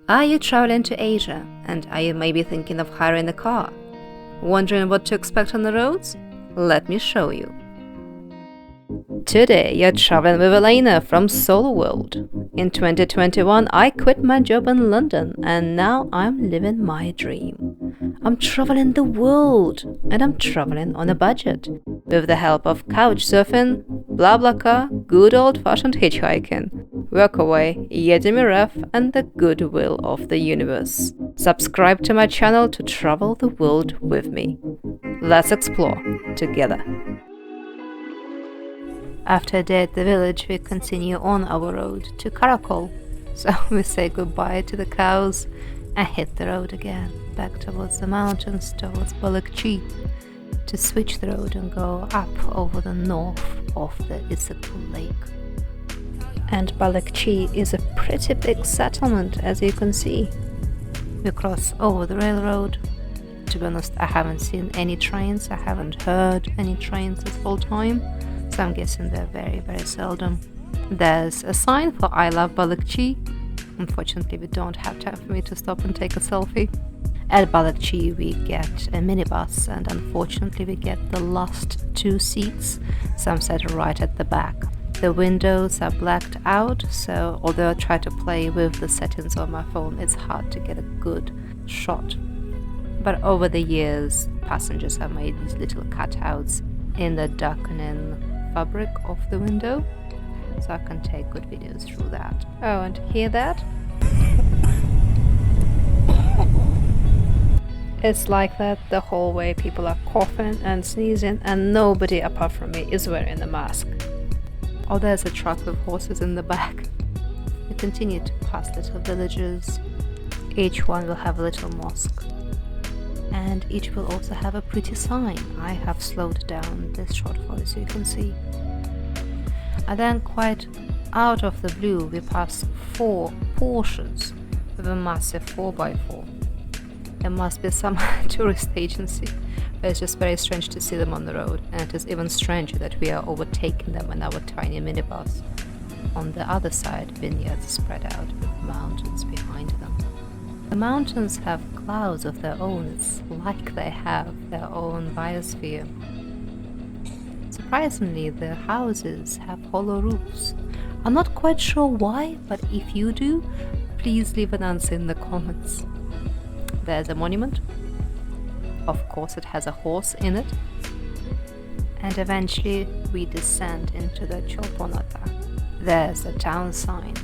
Are you traveling to Asia, and are you maybe thinking of hiring a car? Wondering what to expect on the roads? Let me show you. Today you're traveling with Elena from Solo World. In 2021 I quit my job in London and now I'm living my dream. I'm traveling the world and I'm traveling on a budget. With the help of couch surfing, BlaBlaCar, good old-fashioned hitchhiking, Workaway, Yedimi Ref and the goodwill of the universe. Subscribe to my channel to travel the world with me. Let's explore together. After a day at the village, we continue on our road to Karakol. So we say goodbye to the cows and hit the road again, back towards the mountains, towards Balykchy, to switch the road and go up over the north of the Issyk-Kul lake. And Balykchy is a pretty big settlement, as you can see. We cross over the railroad. To be honest, I haven't seen any trains, I haven't heard any trains this whole time. So I'm guessing they're very, very seldom. There's a sign for I love Balykchy. Unfortunately, we don't have time for me to stop and take a selfie. At Balykchy, we get a minibus, and unfortunately, we get the last two seats. Some sat right at the back. The windows are blacked out, so although I try to play with the settings on my phone, it's hard to get a good shot. But over the years, passengers have made these little cutouts in the darkening fabric of the window, so I can take good videos through that. Oh, and hear that? It's like that the whole way. People are coughing and sneezing and nobody apart from me is wearing a mask. Oh, there's a truck with horses in the back. We continue to pass little villages. Each one will have a little mosque, and each will also have a pretty sign. I have slowed down this shot for you so you can see. And then quite out of the blue we pass 4 Porsches with a massive 4x4. It must be some tourist agency, but it's just very strange to see them on the road, and it is even stranger that we are overtaking them in our tiny minibus. On the other side, vineyards spread out with mountains behind them. The mountains have clouds of their own. It's like they have their own biosphere. Surprisingly, the houses have hollow roofs. I'm not quite sure why, but if you do, please leave an answer in the comments. There's a monument. Of course, it has a horse in it. And eventually, we descend into the Cholponata. There's a town sign.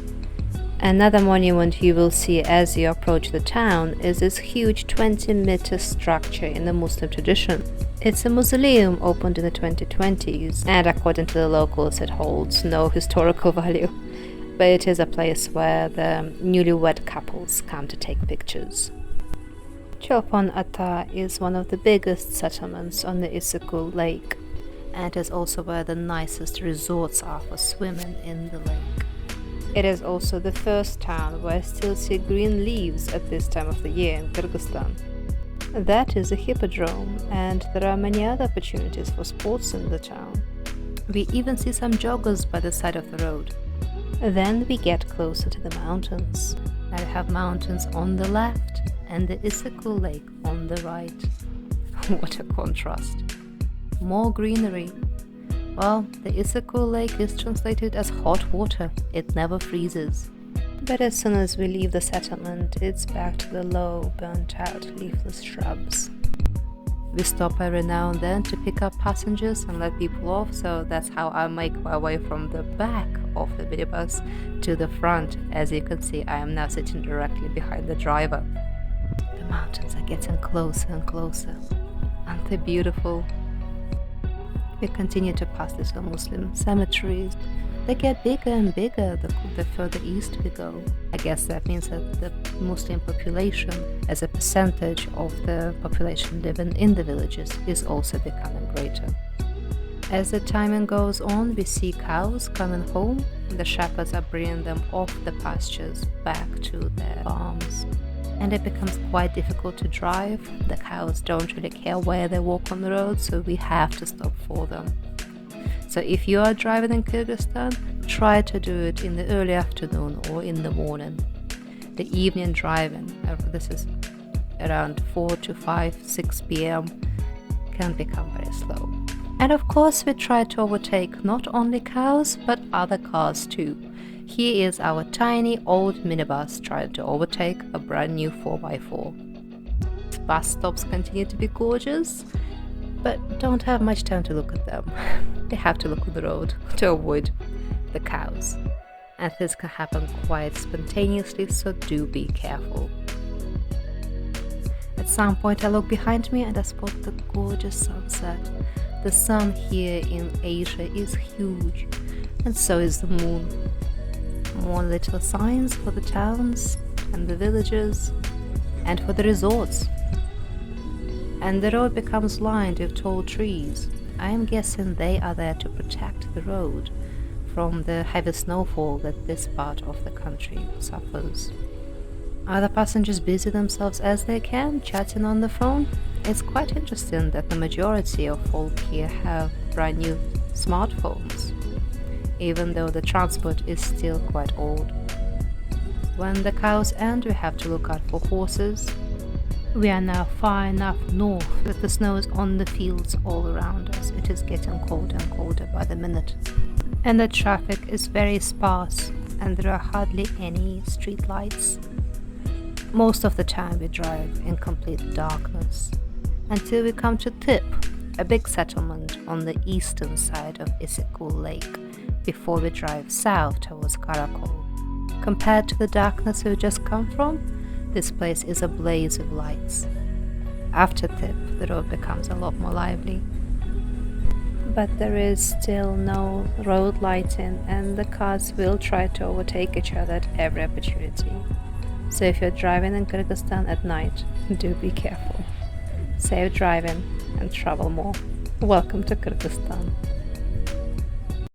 Another monument you will see as you approach the town is this huge 20-meter structure in the Muslim tradition. It's a mausoleum opened in the 2020s, and according to the locals it holds no historical value, but it is a place where the newlywed couples come to take pictures. Cholpon-Ata is one of the biggest settlements on the Issyk-Kul lake, and is also where the nicest resorts are for swimming in the lake. It is also the first town where I still see green leaves at this time of the year in Kyrgyzstan. That is a hippodrome, and there are many other opportunities for sports in the town. We even see some joggers by the side of the road. Then we get closer to the mountains. Now we have mountains on the left and the Issyk-Kul lake on the right. What a contrast. More greenery. Well, the Issyk-Kul lake is translated as hot water. It never freezes. But as soon as we leave the settlement, it's back to the low, burnt-out, leafless shrubs. We stop every now and then to pick up passengers and let people off, so that's how I make my way from the back of the minibus to the front. As you can see, I am now sitting directly behind the driver. The mountains are getting closer and closer. Aren't they beautiful? We continue to pass little Muslim cemeteries. They get bigger and bigger the further east we go. I guess that means that the Muslim population, as a percentage of the population living in the villages, is also becoming greater. As the timing goes on, we see cows coming home. The shepherds are bringing them off the pastures back to their farms. And it becomes quite difficult to drive. The cows don't really care where they walk on the road, so we have to stop for them. So if you are driving in Kyrgyzstan, try to do it in the early afternoon or in the morning. the evening driving, this is around 4 to 5, 6 p.m., can become very slow. And of course we try to overtake not only cows but other cars too. Here is our tiny old minibus trying to overtake a brand new 4x4. Bus stops continue to be gorgeous, but don't have much time to look at them. They have to look at the road to avoid the cows. And this can happen quite spontaneously, so do be careful. At some point I look behind me and I spot the gorgeous sunset. The sun here in Asia is huge, and so is the moon. More little signs for the towns and the villages and for the resorts. And the road becomes lined with tall trees. I am guessing they are there to protect the road from the heavy snowfall that this part of the country suffers. Other passengers busy themselves as they can, chatting on the phone. It's quite interesting that the majority of folk here have brand new smartphones, even though the transport is still quite old. When the cows end, we have to look out for horses. We are now far enough north that the snow is on the fields all around us. It is getting colder and colder by the minute. And the traffic is very sparse, and there are hardly any street lights. Most of the time we drive in complete darkness, until we come to Tip, a big settlement on the eastern side of Issyk-Kul lake, before we drive south towards Karakol. Compared to the darkness we've just come from, this place is a blaze of lights. After Tip, the road becomes a lot more lively. But there is still no road lighting, and the cars will try to overtake each other at every opportunity. So if you're driving in Kyrgyzstan at night, do be careful. Safe driving and travel more. Welcome to Kyrgyzstan.